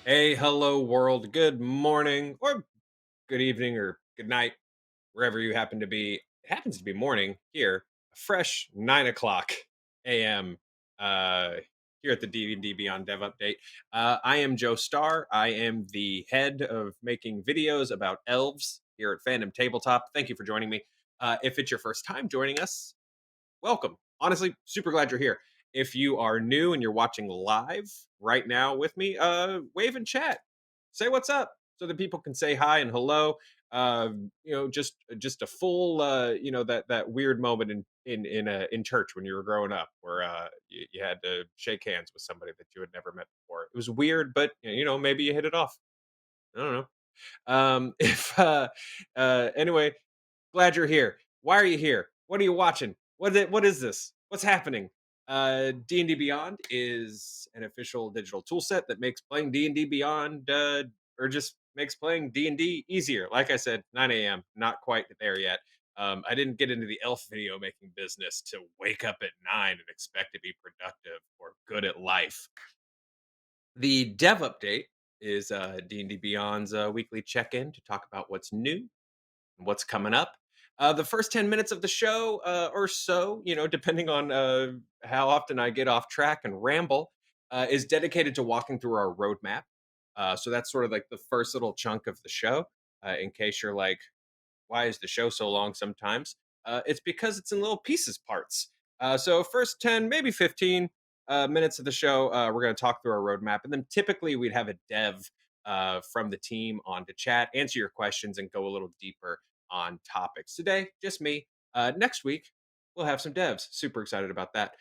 Hey, hello world. Good morning or good evening or good night, wherever you happen to be. It happens to be morning here, a fresh 9 o'clock a.m. Uh, here at the D&D Beyond Dev Update. I am Joe Starr. I am the head of making videos about elves here at Fandom Tabletop. Thank you for joining me. If it's your first time joining us, welcome. Honestly, super glad you're here. If you are new and you're watching live right now with me, wave and chat. Say what's up so that people can say hi and hello. Just a full that weird moment in church when you were growing up where you had to shake hands with somebody that you had never met before. It was weird, but maybe you hit it off. I don't know. If Anyway, glad you're here. Why are you here? What are you watching? What is this? What's happening? D&D Beyond is an official digital tool set that makes playing D&D Beyond or just makes playing D&D easier. Like I said, 9 a.m. Not quite there yet. I didn't get into the elf video making business to wake up at 9 and expect to be productive or good at life. The dev update is D&D Beyond's weekly check-in to talk about what's new and what's coming up. The first 10 minutes of the show or so, depending on how often I get off track and ramble, is dedicated to walking through our roadmap. So that's sort of like the first little chunk of the show. In case you're like, why is the show so long sometimes? It's because it's in little pieces parts. So first 10, maybe 15 minutes of the show, we're going to talk through our roadmap. And then typically we'd have a dev from the team on to chat, answer your questions, and go a little deeper on topics. Today, just me. Next week, we'll have some devs. Super excited about that.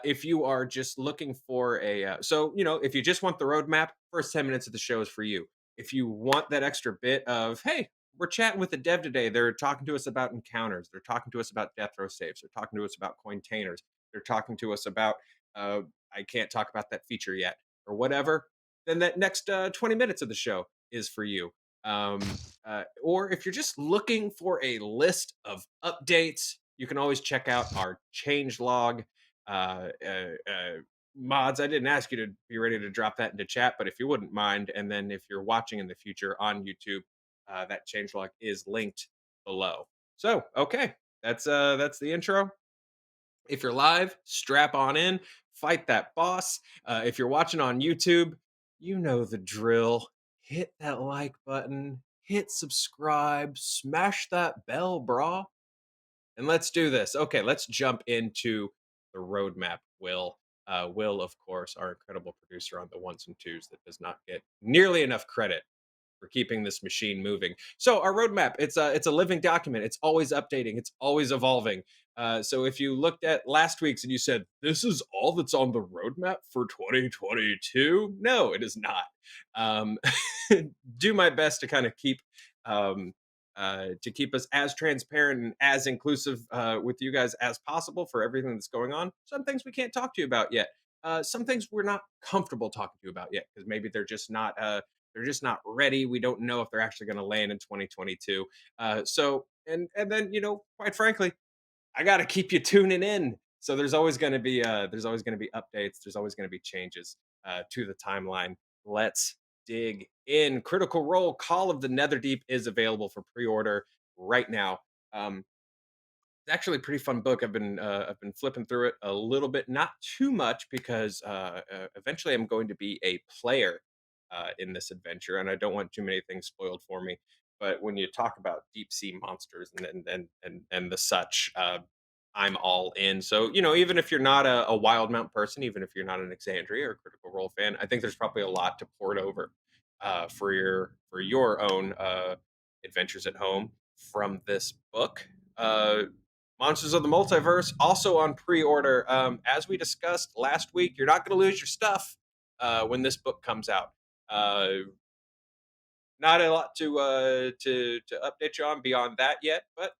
If you are just looking for if you just want the roadmap, first 10 minutes of the show is for you. If you want that extra bit of, hey, we're chatting with the dev today. They're talking to us about encounters. They're talking to us about death row saves. They're talking to us about cointainers. They're talking to us about uh, I can't talk about that feature yet or whatever. Then that next 20 minutes of the show is for you. Or if you're just looking for a list of updates, you can always check out our change log uh, uh, uh, mods. I didn't ask you to be ready to drop that into chat, but if you wouldn't mind, and then if you're watching in the future on YouTube, that changelog is linked below. So, okay, that's the intro. If you're live, strap on in, fight that boss. If you're watching on YouTube, you know the drill. Hit that like button, hit subscribe, smash that bell, brah, and let's do this. Okay, let's jump into the roadmap. Will, of course, our incredible producer on the ones and twos that does not get nearly enough credit for keeping this machine moving. So our roadmap, it's a living document. It's always updating. It's always evolving. So if you looked at last week's and you said this is all that's on the roadmap for 2022, no, it is not. Um, do my best to kind of um, keep us as transparent and as inclusive with you guys as possible for everything that's going on. Some things we can't talk to you about yet. Some things we're not comfortable talking to you about yet because maybe they're just not ready. We don't know if they're actually going to land in 2022. And then quite frankly, I got to keep you tuning in. So there's always going to be updates. There's always going to be changes to the timeline. Let's dig in. Critical Role Call of the Netherdeep is available for pre-order right now. Um, it's actually a pretty fun book. I've been flipping through it a little bit, not too much because eventually I'm going to be a player in this adventure, and I don't want too many things spoiled for me. But when you talk about deep sea monsters and the such, I'm all in. So even if you're not a Wild Mount person, even if you're not an Exandria or Critical Role fan, I think there's probably a lot to port over for your own adventures at home from this book. Uh, Monsters of the Multiverse also on pre-order. As we discussed last week, you're not going to lose your stuff when this book comes out. Uh, Not a lot to update you on beyond that yet, but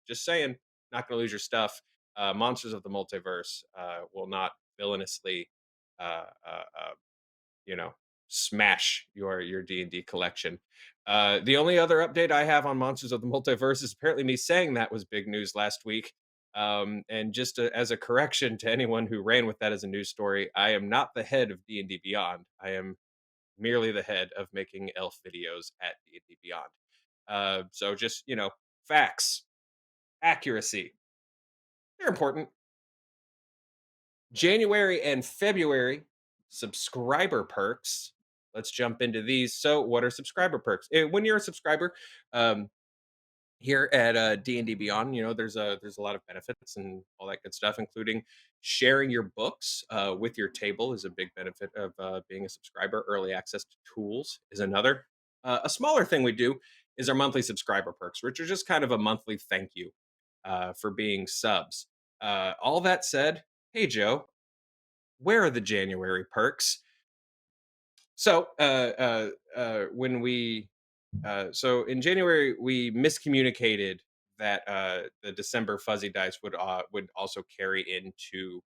just saying, not going to lose your stuff. Monsters of the Multiverse will not villainously, uh, uh, uh, you know, smash your D&D collection. The only other update I have on Monsters of the Multiverse is apparently me saying that was big news last week. And just as a correction to anyone who ran with that as a news story, I am not the head of D&D Beyond. I am merely the head of making elf videos at D&D Beyond. So just, facts, accuracy, they're important. January and February subscriber perks. Let's jump into these. So, what are subscriber perks? When you're a subscriber, um, here at D&D Beyond, there's a lot of benefits and all that good stuff, including sharing your books with your table is a big benefit of being a subscriber. Early access to tools is another. A smaller thing we do is our monthly subscriber perks, which are just kind of a monthly thank you for being subs. All that said, hey Joe, where are the January perks? So, when we so in January we miscommunicated that the December fuzzy dice would also carry into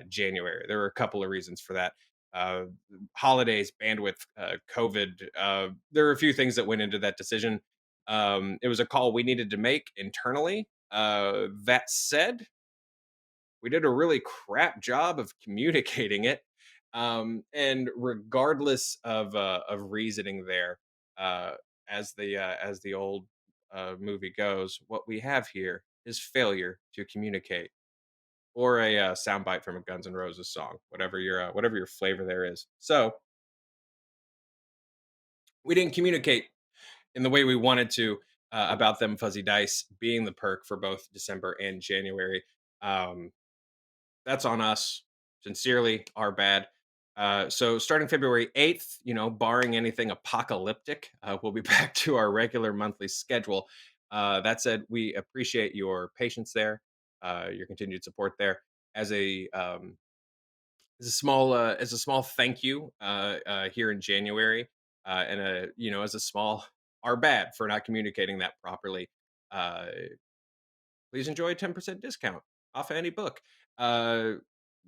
January. There were a couple of reasons for that. Uh, Holidays, bandwidth, COVID. There were a few things that went into that decision. It was a call we needed to make internally. That said, we did a really crap job of communicating it. And regardless of reasoning there, uh, as the old movie goes, what we have here is failure to communicate, or a soundbite from a Guns N' Roses song, whatever your flavor there is. So we didn't communicate in the way we wanted to about them fuzzy dice being the perk for both December and January. Um, That's on us. Sincerely, our bad. So starting February 8th, barring anything apocalyptic, we'll be back to our regular monthly schedule. That said, we appreciate your patience there, your continued support there. As a small thank you here in January, and as a small our bad for not communicating that properly. Uh, Please enjoy a 10% discount off of any book. Uh,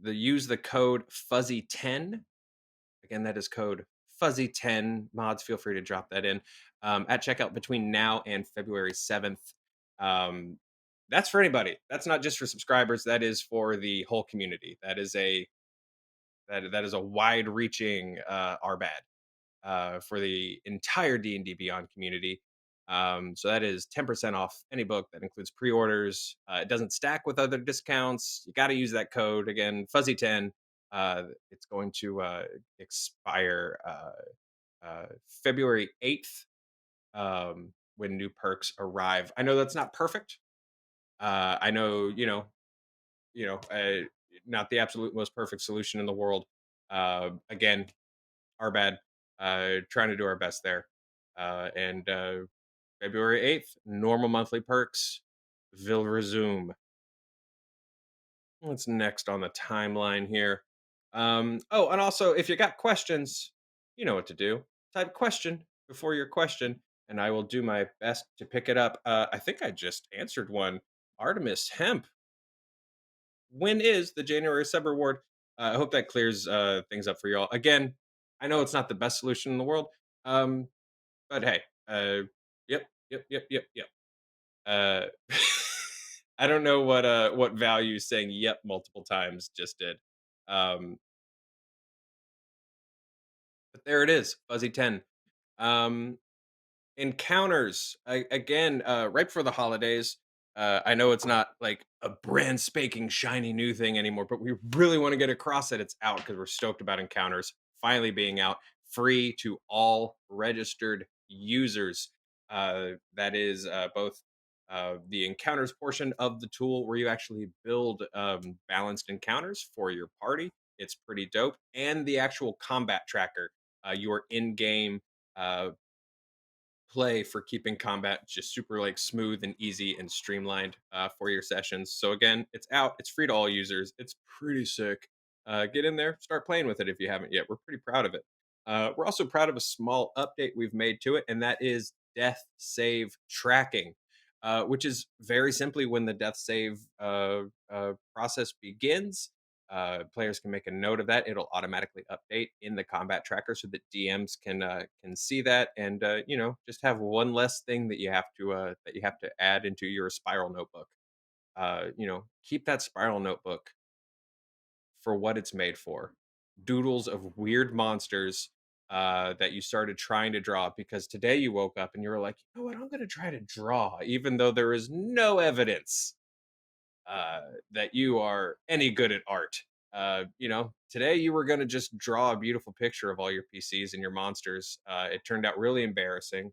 use the code Fuzzy10. Again, that is code Fuzzy10. Mods, feel free to drop that in at checkout between now and February 7th. Um, that's for anybody. That's not just for subscribers. That is for the whole community. That is a wide-reaching R bad for the entire D&D Beyond community. So that is 10% off any book. That includes pre-orders. It doesn't stack with other discounts. You got to use that code again, Fuzzy10. It's going to expire February 8th when new perks arrive. I know that's not perfect. I know, you know, uh, not the absolute most perfect solution in the world. Again, our bad. Trying to do our best there. And February 8th, normal monthly perks will resume. What's next on the timeline here? Oh, and also, if you got questions, you know what to do. Type question before your question, and I will do my best to pick it up. I think I just answered one. Artemis Hemp, when is the January sub reward? I hope that clears things up for y'all. Again, I know it's not the best solution in the world, um, but hey, yep, yep, yep, yep, yep. Uh, I don't know what value saying "yep" multiple times just did, um, but there it is, Fuzzy 10. Um, Encounters again right before the holidays. I know it's not like a brand spanking shiny new thing anymore, but we really want to get across that it's out because we're stoked about encounters finally being out, free to all registered users. That is both the encounters portion of the tool where you actually build balanced encounters for your party. It's pretty dope, and the actual combat tracker, your in-game play for keeping combat just super like smooth and easy and streamlined for your sessions. So again, it's out. It's free to all users. It's pretty sick. Get in there, start playing with it if you haven't yet. We're pretty proud of it. We're also proud of a small update we've made to it, and that is death save tracking, which is very simply when the death save process begins. Players can make a note of that. It'll automatically update in the combat tracker so that DMs can see that, and just have one less thing that you have to add into your spiral notebook. Keep that spiral notebook for what it's made for. Doodles of weird monsters that you started trying to draw because today you woke up and you were like, you know what, I'm going to try to draw, even though there is no evidence uh, that you are any good at art. Today you were going to just draw a beautiful picture of all your PCs and your monsters. It turned out really embarrassing,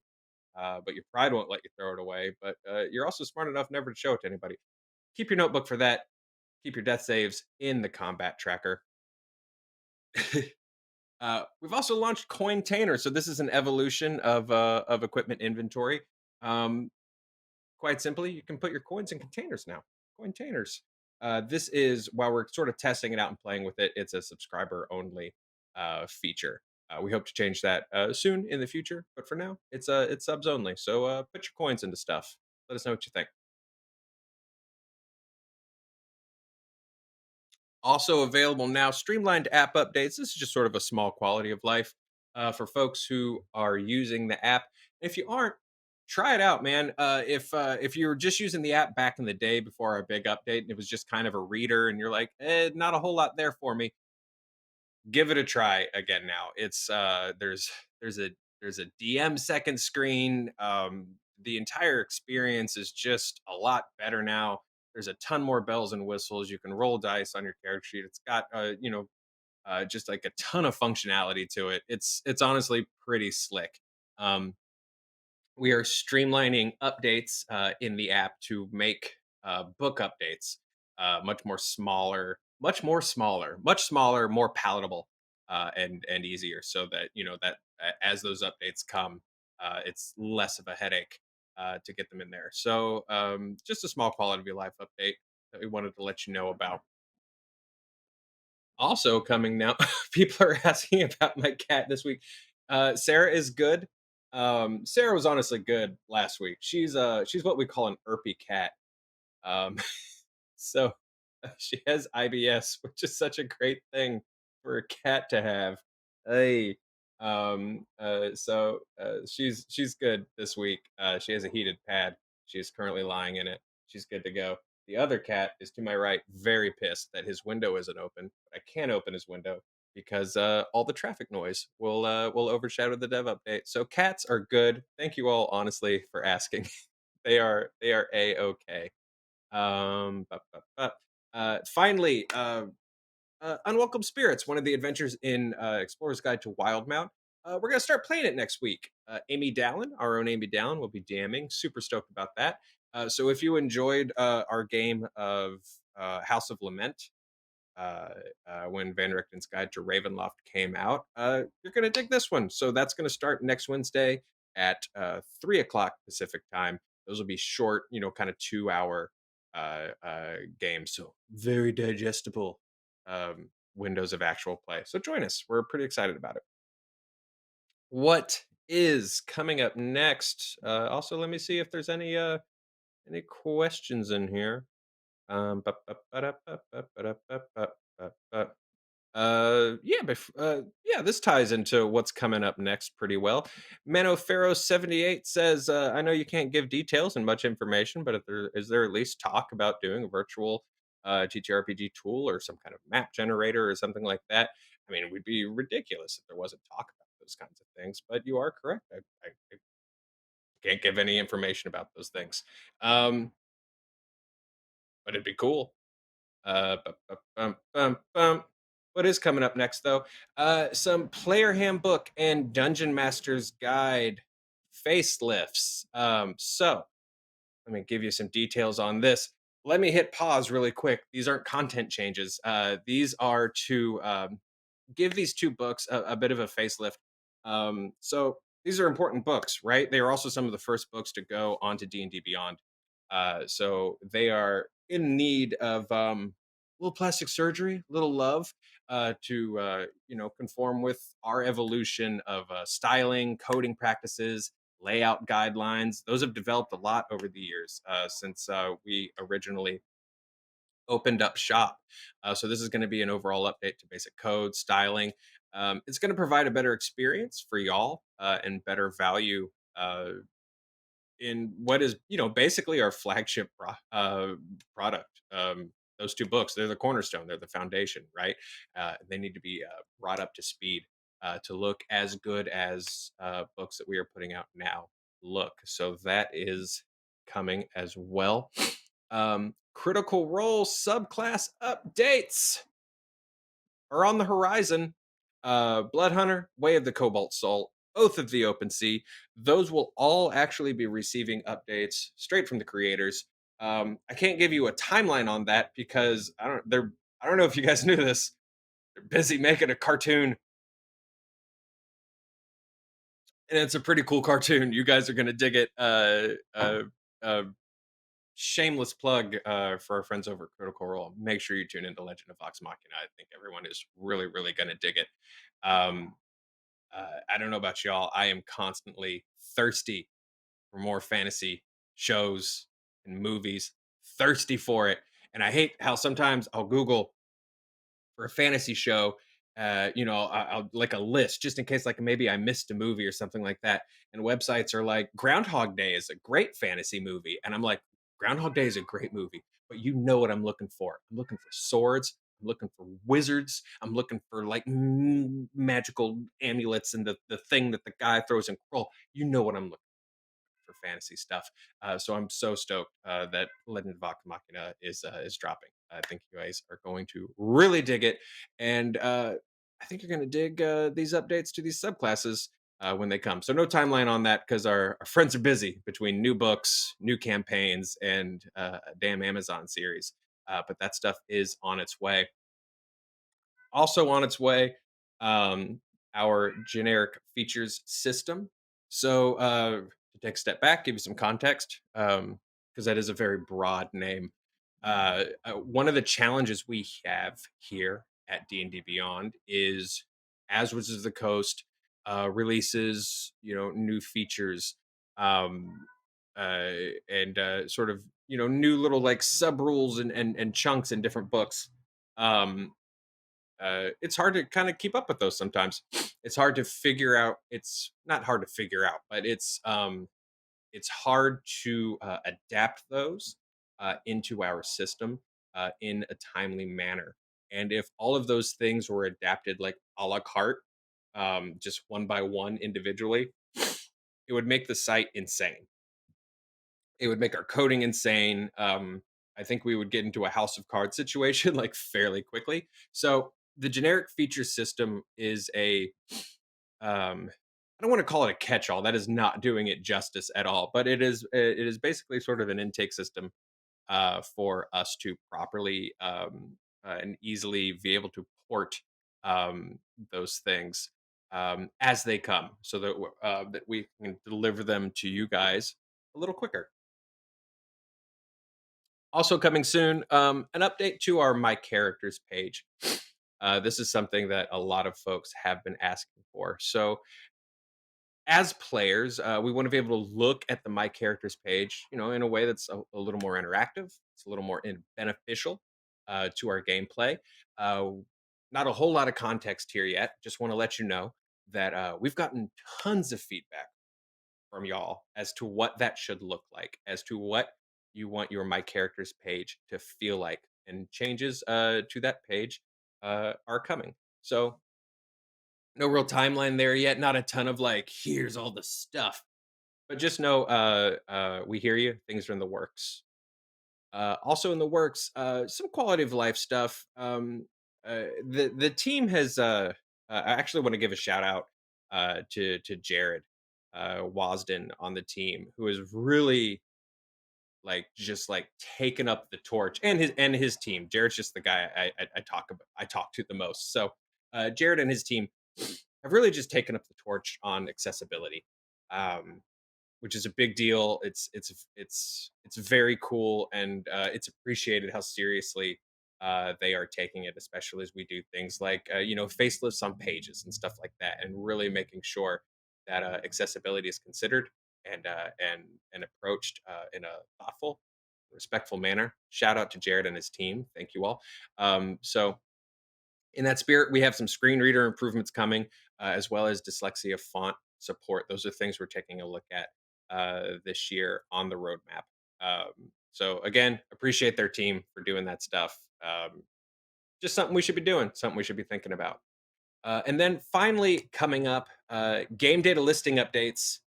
but your pride won't let you throw it away. But you're also smart enough never to show it to anybody. Keep your notebook for that. Keep your death saves in the combat tracker. We've also launched Cointainer, so this is an evolution of equipment inventory. Um, Quite simply, you can put your coins in containers now. Cointainers. This is while we're sort of testing it out and playing with it. It's a subscriber only feature. We hope to change that soon in the future, but for now, it's subs only. So put your coins into stuff. Let us know what you think. Also available now, streamlined app updates. This is just sort of a small quality of life for folks who are using the app. If you aren't, try it out, man. If you were just using the app back in the day before our big update, and it was just kind of a reader, and you're like, not a whole lot there for me, give it a try again. Now there's a there's a DM second screen. The entire experience is just a lot better now. There's a ton more bells and whistles. You can roll dice on your character sheet. It's got just like a ton of functionality to it. It's honestly pretty slick. Um, we are streamlining updates in the app to make book updates much smaller, more palatable, and easier. So that as those updates come, it's less of a headache to get them in there. So just a small quality of your life update that we wanted to let you know about. Also coming now, people are asking about my cat this week. Sarah is good. Sarah was honestly good last week. She's what we call an ERPy cat. Um, so she has IBS, which is such a great thing for a cat to have. Hey, she's good this week. She has a heated pad. She's currently lying in it. She's good to go. The other cat is to my right, very pissed that his window isn't open. But I can't open his window because all the traffic noise will overshadow the dev update. So cats are good. Thank you all, honestly, for asking. They are a okay. Bup, bup, bup. Finally, Unwelcome Spirits, one of the adventures in Explorer's Guide to Wildmount. We're going to start playing it next week. Amy Dallin, our own Amy Dallin, will be DMing. Super stoked about that. So if you enjoyed our game of House of Lament, uh, when Van Richten's Guide to Ravenloft came out, you're going to dig this one. So that's going to start next Wednesday at 3 o'clock Pacific time. Those will be short, kind of 2 hour games. So very digestible windows of actual play. So join us. We're pretty excited about it. What is coming up next? Also, let me see if there's any questions in here. Ba- ba- ba- da- ba- ba- ba- da- ba- ba- ba- ba. Yeah, this ties into what's coming up next pretty well. Manofero78 says, I know you can't give details and much information, but if is there at least talk about doing a virtual TTRPG tool or some kind of map generator or something like that? I mean, it would be ridiculous if there wasn't talk about those kinds of things, but you are correct. I can't give any information about those things. Um, but it'd be cool. Bum. What is coming up next, though? Some player handbook and dungeon master's guide facelifts. So let me give you some details on this. Let me hit pause really quick. These aren't content changes. These are to give these two books a bit of a facelift. So these are important books, right? They are also some of the first books to go onto D&D Beyond. So they are in need of little plastic surgery, little love to conform with our evolution of styling, coding practices, layout guidelines. Those have developed a lot over the years since we originally opened up shop. So this is going to be an overall update to basic code, styling. It's going to provide a better experience for y'all and better value in what is basically our flagship product. Those two books, they're the cornerstone, they're the foundation, right? They need to be brought up to speed. to look as good as books that we are putting out now look. So that is coming as well. Critical Role subclass updates are on the horizon. Blood Hunter, Way of the Cobalt Soul, Oath of the Open Sea. Those will all actually be receiving updates straight from the creators. I can't give you a timeline on that because I don't know if you guys knew this. They're busy making a cartoon, and it's a pretty cool cartoon. You guys are gonna dig it. Uh, Shameless plug for our friends over at Critical Role. Make sure you tune into Legend of Vox Machina. I think everyone is really, really going to dig it. Um, I don't know about y'all. I am constantly thirsty for more fantasy shows and movies, thirsty for it. And I hate how sometimes I'll Google for a fantasy show, I'll like a list just in case, like maybe I missed a movie or something like that. And websites are like, Groundhog Day is a great fantasy movie, and I'm like, Groundhog Day is a great movie, but you know what I'm looking for? I'm looking for swords. I'm looking for wizards. I'm looking for like magical amulets and the thing that the guy throws in Kroll. You know what I'm looking for fantasy stuff. So I'm so stoked that Legend of Vox Machina is dropping. I think you guys are going to really dig it, and I think you're going to dig these updates to these subclasses when they come. So no timeline on that because our friends are busy between new books, new campaigns, and a damn Amazon series. But that stuff is on its way. Also on its way, um, our generic features system. So to take a step back, give you some context, because that is a very broad name. One of the challenges we have here at D&D Beyond is, as Wizards of the Coast releases, new features, um, uh, and sort of, new little like sub rules and chunks in different books. Um, it's hard to kind of keep up with those sometimes. It's hard to figure out. It's not hard to figure out, but it's hard to adapt those into our system in a timely manner. And if all of those things were adapted like a la carte, just one by one individually, it would make the site insane. It would make our coding insane. I think we would get into a house of cards situation like fairly quickly. So the generic feature system is I don't want to call it a catch-all. That is not doing it justice at all. But it is basically sort of an intake system for us to properly and easily be able to port um, those things as they come, so that we can deliver them to you guys a little quicker. Also coming soon, an update to our My Characters page. This is something that a lot of folks have been asking for. So, as players, we want to be able to look at the My Characters page, in a way that's a little more interactive. It's a little more beneficial to our gameplay. Uh, Not a whole lot of context here yet. Just want to let you know that we've gotten tons of feedback from y'all as to what that should look like, as to what you want your My Characters page to feel like, and changes to that page are coming. So no real timeline there yet. Not a ton of like, here's all the stuff, but just know we hear you. Things are in the works. Also in the works, some quality of life stuff. The team has. I actually want to give a shout out to Jared Wasden on the team, who is really like just like taken up the torch, and his team. Jared's just the guy I talk to the most. So Jared and his team have really just taken up the torch on accessibility. Um, which is a big deal. It's very cool, and it's appreciated how seriously they are taking it, especially as we do things like facelifts on pages and stuff like that, and really making sure that accessibility is considered and approached in a thoughtful, respectful manner. Shout out to Jared and his team. Thank you all. So in that spirit, we have some screen reader improvements coming, as well as dyslexia font support. Those are things we're taking a look at this year on the roadmap. So again, appreciate their team for doing that stuff. Just something we should be doing, something we should be thinking about. And then finally coming up, game data listing updates.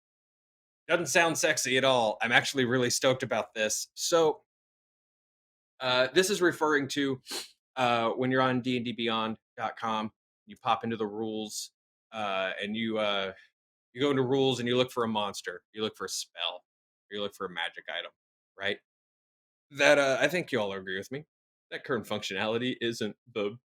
Doesn't sound sexy at all. I'm actually really stoked about this. So this is referring to when you're on dndbeyond.com, you pop into the rules, and you go into rules and you look for a monster, you look for a spell, or you look for a magic item, right? That I think you all agree with me. That current functionality isn't the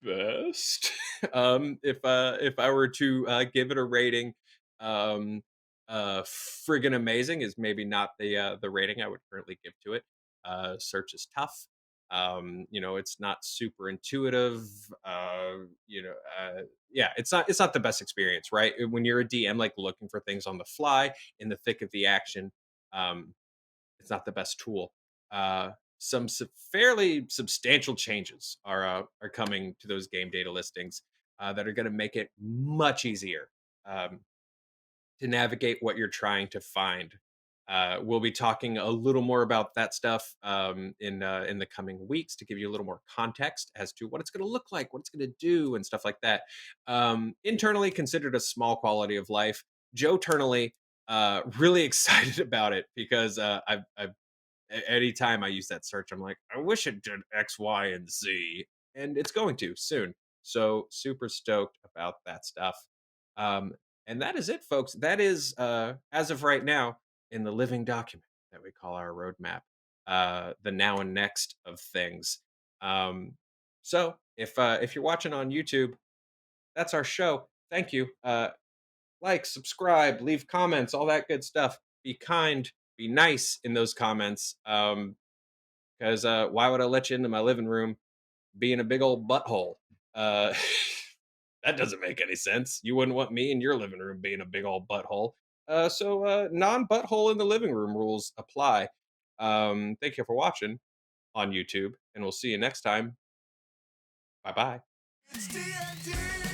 best. If I were to give it a rating, um, friggin' amazing is maybe not the rating I would currently give to it. Search is tough. It's not super intuitive. You know, yeah, it's not the best experience, right? When you're a DM, like looking for things on the fly in the thick of the action. Um, it's not the best tool. Fairly substantial changes are coming to those game data listings that are going to make it much easier um, to navigate what you're trying to find. We'll be talking a little more about that stuff in the coming weeks to give you a little more context as to what it's going to look like, what it's going to do, and stuff like that. Internally considered a small quality of life. Joe Turnally, really excited about it because I've anytime I use that search, I'm like, I wish it did X, Y, and Z, and it's going to soon. So super stoked about that stuff. Um, and that is it, folks. That is as of right now in the living document that we call our roadmap, the now and next of things. Um, so if you're watching on YouTube, that's our show. Thank you. Like, subscribe, leave comments, all that good stuff. Be kind, be nice in those comments. Because why would I let you into my living room being a big old butthole? Uh, that doesn't make any sense. You wouldn't want me in your living room being a big old butthole. So non butthole in the living room rules apply. Thank you for watching on YouTube, and we'll see you next time. Bye bye. It's D&D.